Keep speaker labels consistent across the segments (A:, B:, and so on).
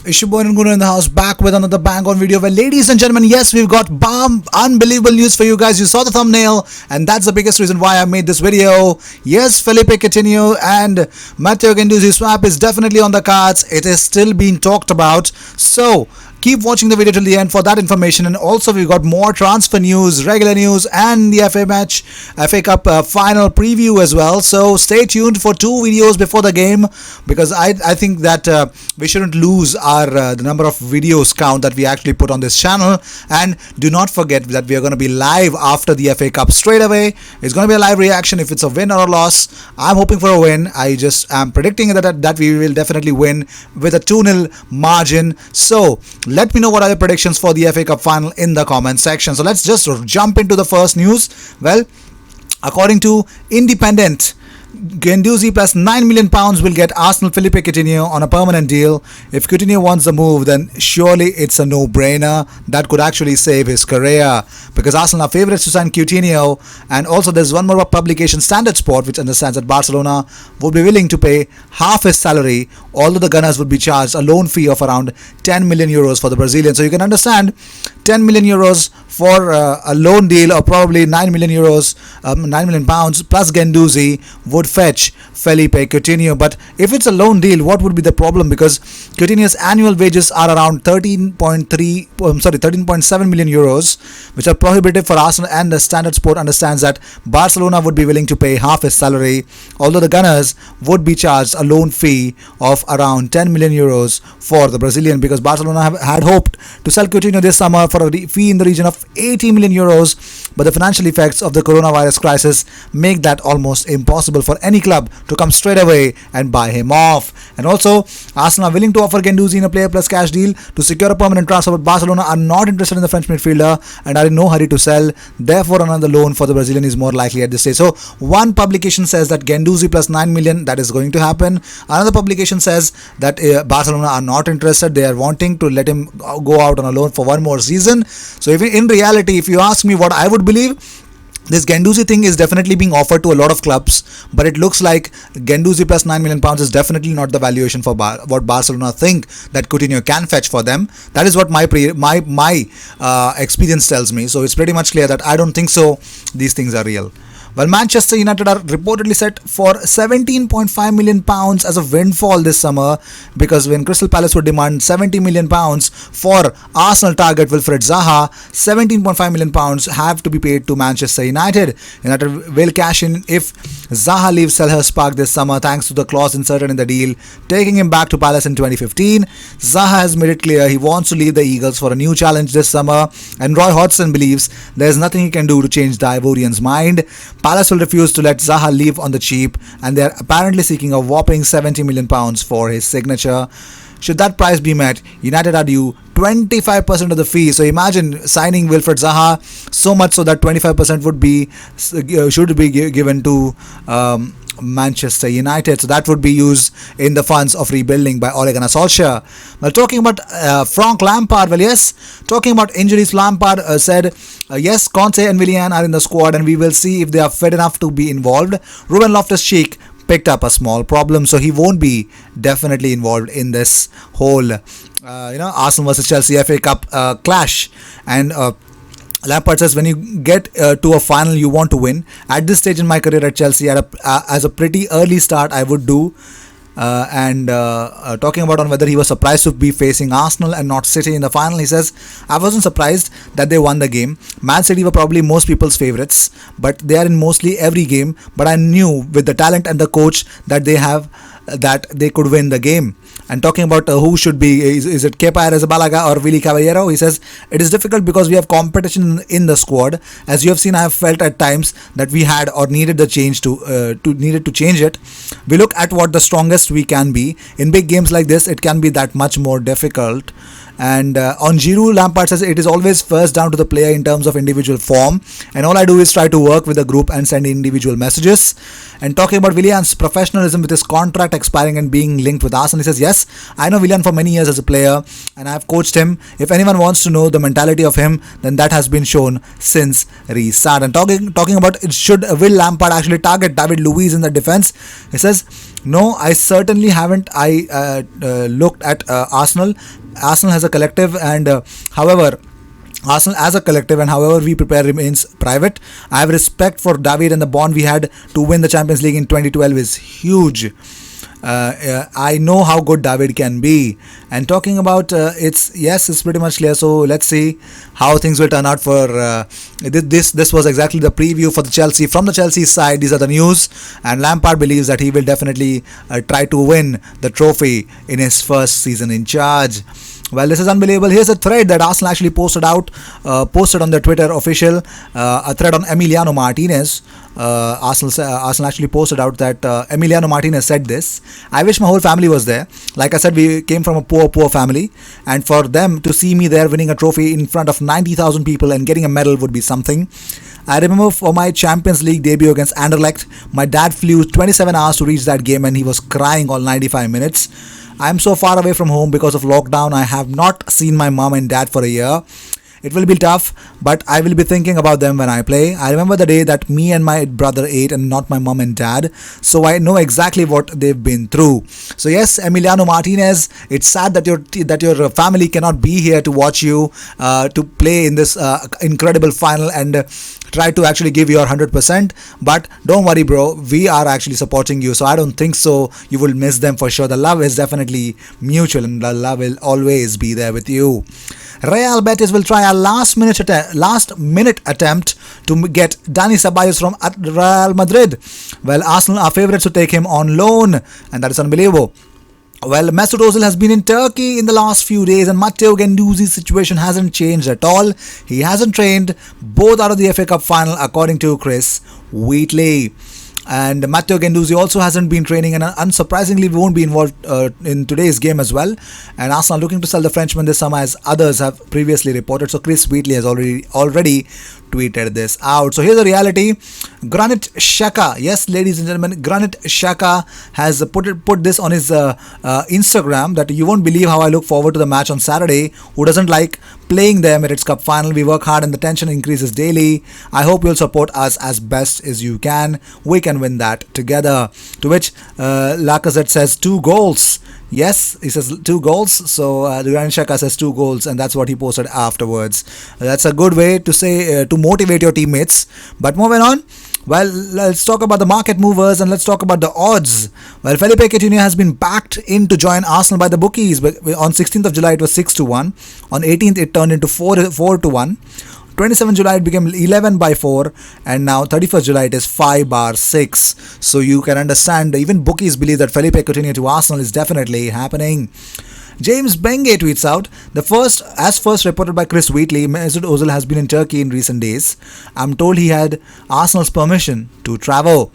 A: Ishuboy and Gunu in the house, back with another bang on video. Well, ladies and gentlemen, yes, we've got unbelievable news for you guys. You saw the thumbnail, and that's the biggest reason why I made this video. Yes, Felipe Coutinho and Matteo Guendouzi swap is definitely on the cards. It is still being talked about. So keep watching the video till the end for that information. And also, we've got more transfer news, regular news, and the FA Cup final preview as well. So stay tuned for 2 videos before the game, because I think that we shouldn't lose our the number of videos count that we actually put on this channel. And do not forget that we are going to be live after the FA Cup straight away. It's going to be a live reaction if it's a win or a loss. I'm hoping for a win. I just am predicting that we will definitely win with a 2-0 margin. So let me know what are your predictions for the FA Cup final in the comment section. So let's just jump into the first news. Well, according to Independent, Guendouzi plus £9 million will get Arsenal Felipe Coutinho on a permanent deal. If Coutinho wants the move, then surely it's a no-brainer. That could actually save his career, because Arsenal are favourites to sign Coutinho. And also there's one more publication, Standard Sport, which understands that Barcelona would be willing to pay half his salary, although the Gunners would be charged a loan fee of around 10 million euros for the Brazilian. So you can understand 10 million euros for a loan deal, or probably 9 million euros, 9 million pounds plus Guendouzi would fetch Felipe Coutinho. But if it's a loan deal, what would be the problem? Because Coutinho's annual wages are around 13.7 million euros, which are prohibitive for Arsenal, and the Standard Sport understands that Barcelona would be willing to pay half his salary, although the Gunners would be charged a loan fee of around 10 million euros for the Brazilian, because Barcelona had hoped to sell Coutinho this summer for a fee in the region of 80 million euros, but the financial effects of the coronavirus crisis make that almost impossible for any club to come straight away and buy him off. And also, Arsenal are willing to offer Guendouzi in a player plus cash deal to secure a permanent transfer, but Barcelona are not interested in the French midfielder and are in no hurry to sell. Therefore, another loan for the Brazilian is more likely at this stage. So one publication says that Guendouzi plus 9 million, that is going to happen. Another publication says that Barcelona are not interested. They are wanting to let him go out on a loan for one more season. So if in reality, if you ask me what I would believe, this Guendouzi thing is definitely being offered to a lot of clubs, but it looks like Guendouzi plus £9 million is definitely not the valuation for what Barcelona think that Coutinho can fetch for them. That is what my experience tells me. So it's pretty much clear that I don't think so these things are real. Well, Manchester United are reportedly set for £17.5 million as a windfall this summer, because when Crystal Palace would demand £70 million for Arsenal target Wilfried Zaha, £17.5 million have to be paid to Manchester United. United will cash in if Zaha leaves Selhurst Park this summer, thanks to the clause inserted in the deal taking him back to Palace in 2015. Zaha has made it clear he wants to leave the Eagles for a new challenge this summer, and Roy Hodgson believes there's nothing he can do to change the Ivorian's mind. Palace will refuse to let Zaha leave on the cheap, and they are apparently seeking a whopping £70 million for his signature. Should that price be met, United are due 25% of the fee. So imagine signing Wilfried Zaha, so much so that 25% should be given to Manchester United. So that would be used in the funds of rebuilding by Ole Gunnar Solskjaer. Well, talking about Frank Lampard, talking about injuries, Lampard said, yes, Conte and Willian are in the squad, and we will see if they are fit enough to be involved. Ruben Loftus-Cheek picked up a small problem, so he won't be definitely involved in this whole Arsenal versus Chelsea FA Cup clash. And Lampard says, when you get to a final, you want to win. At this stage in my career at Chelsea, as a pretty early start, I would do. Talking about on whether he was surprised to be facing Arsenal and not City in the final, he says, I wasn't surprised that they won the game. Man City were probably most people's favourites, but they are in mostly every game. But I knew with the talent and the coach that they have, that they could win the game. And talking about who should be, is it Kepa Arrizabalaga or Willy Caballero? He says, it is difficult because we have competition in the squad. As you have seen, I have felt at times that we had or needed the change needed to change it. We look at what the strongest we can be. In big games like this, it can be that much more difficult. And on Giroud, Lampard says it is always first down to the player in terms of individual form, and all I do is try to work with the group and send individual messages. And talking about Willian's professionalism with his contract expiring and being linked with Arsenal, he says, yes, I know Willian for many years as a player and I have coached him. If anyone wants to know the mentality of him, then that has been shown since restart. And talking about will Lampard actually target David Luiz in the defense, he says, No, I certainly haven't. I looked at Arsenal. Arsenal has a collective, and however, Arsenal as a collective and however we prepare remains private. I have respect for David, and the bond we had to win the Champions League in 2012 is huge. I know how good David can be. And talking about it's pretty much clear. So let's see how things will turn out for this was exactly the preview for the Chelsea. From the Chelsea side, these are the news, and Lampard believes that he will definitely try to win the trophy in his first season in charge. Well, this is unbelievable. Here's a thread that Arsenal actually posted on their Twitter official, a thread on Emiliano Martinez. Arsenal actually posted out that Emiliano Martinez said this: "I wish my whole family was there. Like I said, we came from a poor family, and for them to see me there winning a trophy in front of 90,000 people and getting a medal would be something. I remember for my Champions League debut against Anderlecht, my dad flew 27 hours to reach that game, and he was crying all 95 minutes. I'm so far away from home because of lockdown. I have not seen my mom and dad for a year. It will be tough, but I will be thinking about them when I play. I remember the day that me and my brother ate and not my mom and dad, so I know exactly what they've been through." So yes, Emiliano Martinez, it's sad that your family cannot be here to watch you to play in this incredible final and try to actually give your 100%, but don't worry, bro, we are actually supporting you, so I don't think so you will miss them for sure. The love is definitely mutual, and the love will always be there with you. Real Betis will try a last minute attempt to get Dani Ceballos from Real Madrid. Well, Arsenal are favourites to take him on loan, and that is unbelievable. Well, Mesut Ozil has been in Turkey in the last few days, and Matteo Guendouzi's situation hasn't changed at all. He hasn't trained both out of the FA Cup final, according to Chris Wheatley. And Matteo Guendouzi also hasn't been training, and unsurprisingly won't be involved in today's game as well. And Arsenal looking to sell the Frenchman this summer, as others have previously reported. So Chris Wheatley has already tweeted this out. So here's the reality. Granit Xhaka, yes, ladies and gentlemen, Granit Xhaka has put this on his Instagram, that you won't believe how I look forward to the match on Saturday. Who doesn't like playing the Emirates Cup final? We work hard and the tension increases daily. I hope you'll support us as best as you can. We can win that together. To which Lacazette says 2 goals. Yes, he says 2 goals. So Granit Xhaka says 2 goals, and that's what he posted afterwards. That's a good way to say to motivate your teammates. But moving on. Well, let's talk about the market movers, and let's talk about the odds. Well, Felipe Coutinho has been backed in to join Arsenal by the bookies. On 16th of July, it was 6-1. On 18th, it turned into 4-1. 27th July, it became 11/4, and now 31st July, it is 5/6. So you can understand, even bookies believe that Felipe Coutinho to Arsenal is definitely happening. James Benge tweets out, as first reported by Chris Wheatley, Mesut Ozil has been in Turkey in recent days. I'm told he had Arsenal's permission to travel.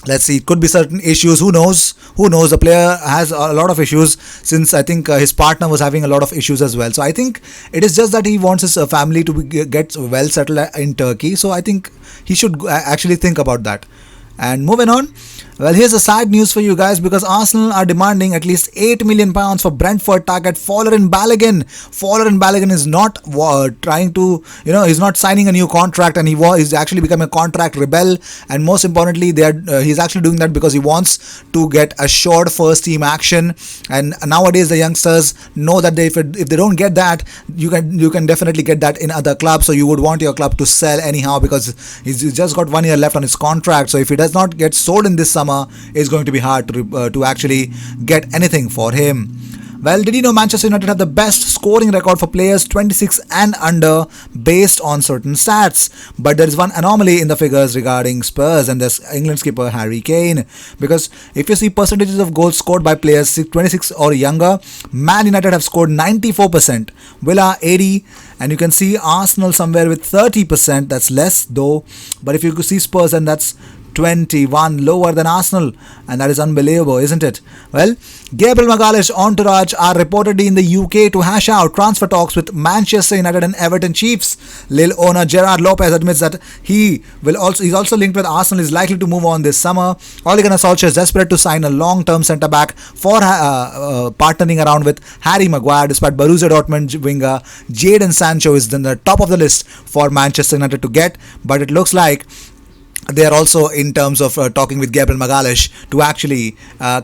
A: Let's see, it could be certain issues. Who knows? The player has a lot of issues, since I think his partner was having a lot of issues as well. So I think it is just that he wants his family to get well settled in Turkey. So I think he should actually think about that. And moving on, well, here's a sad news for you guys, because Arsenal are demanding at least £8 million for Brentford target Folarin Balogun. Folarin Balogun is not trying to, he's not signing a new contract, and he's actually become a contract rebel. And most importantly, he's actually doing that because he wants to get assured first team action. And nowadays, the youngsters know that if they don't get that, you can definitely get that in other clubs. So you would want your club to sell anyhow, because he's just got 1 year left on his contract. So if he does not get sold in this summer, it's going to be hard to actually get anything for him. Well, did you know Manchester United have the best scoring record for players 26 and under based on certain stats? But there is one anomaly in the figures regarding Spurs and this England skipper Harry Kane. Because if you see percentages of goals scored by players 26 or younger, Man United have scored 94%, Villa 80%, and you can see Arsenal somewhere with 30%. That's less though. But if you could see Spurs, and that's 21 lower than Arsenal, and that is unbelievable, isn't it? Well, Gabriel Magalhaes entourage are reportedly in the UK to hash out transfer talks with Manchester United and Everton Chiefs. Lille owner Gerard Lopez admits that he's also linked with Arsenal, is likely to move on this summer. Ole Gunnar Solskjaer is desperate to sign a long-term centre-back for partnering around with Harry Maguire, despite Borussia Dortmund winger Jadon Sancho is in the top of the list for Manchester United to get, but it looks like they are also in terms of talking with Gabriel Magalhaes to actually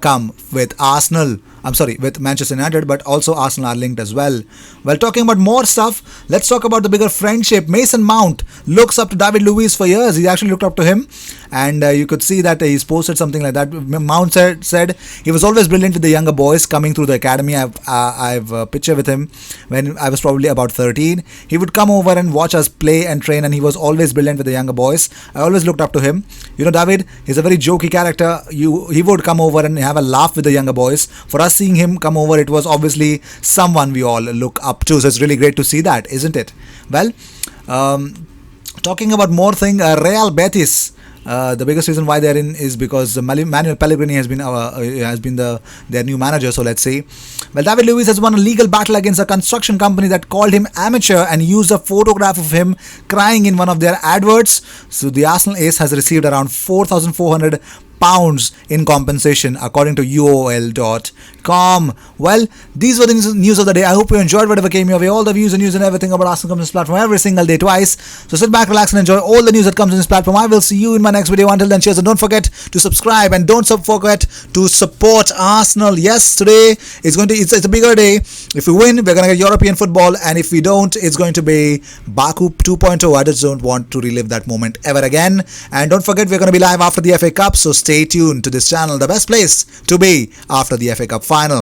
A: come with Arsenal. I'm sorry, with Manchester United, but also Arsenal are linked as well. Well, talking about more stuff, let's talk about the bigger friendship. Mason Mount looks up to David Luiz for years. He actually looked up to him, and you could see that he's posted something like that. Mount said he was always brilliant with the younger boys coming through the academy. I've a picture with him when I was probably about 13. He would come over and watch us play and train, and he was always brilliant with the younger boys. I always looked up to him. You know, David is a very jokey character. He would come over and have a laugh with the younger boys. For us seeing him come over, it was obviously someone we all look up to. So it's really great to see that, isn't it? Well, talking about more thing, Real Betis. The biggest reason why they're in is because Manuel Pellegrini has been their new manager. So let's see. Well, David Luiz has won a legal battle against a construction company that called him amateur and used a photograph of him crying in one of their adverts. So the Arsenal ace has received around 4,400 pounds in compensation, according to UOL.com. Well, these were the news of the day. I hope you enjoyed whatever came your way. All the views and news and everything about Arsenal comes on this platform every single day, twice. So sit back, relax, and enjoy all the news that comes on this platform. I will see you in my next video. Until then, cheers, and don't forget to subscribe, and don't forget to support Arsenal. Yes, today it's a bigger day. If we win, we're gonna get European football, and if we don't, it's going to be Baku 2.0. I just don't want to relive that moment ever again. And don't forget, we're gonna be live after the FA Cup. So stay tuned to this channel, the best place to be after the FA Cup final.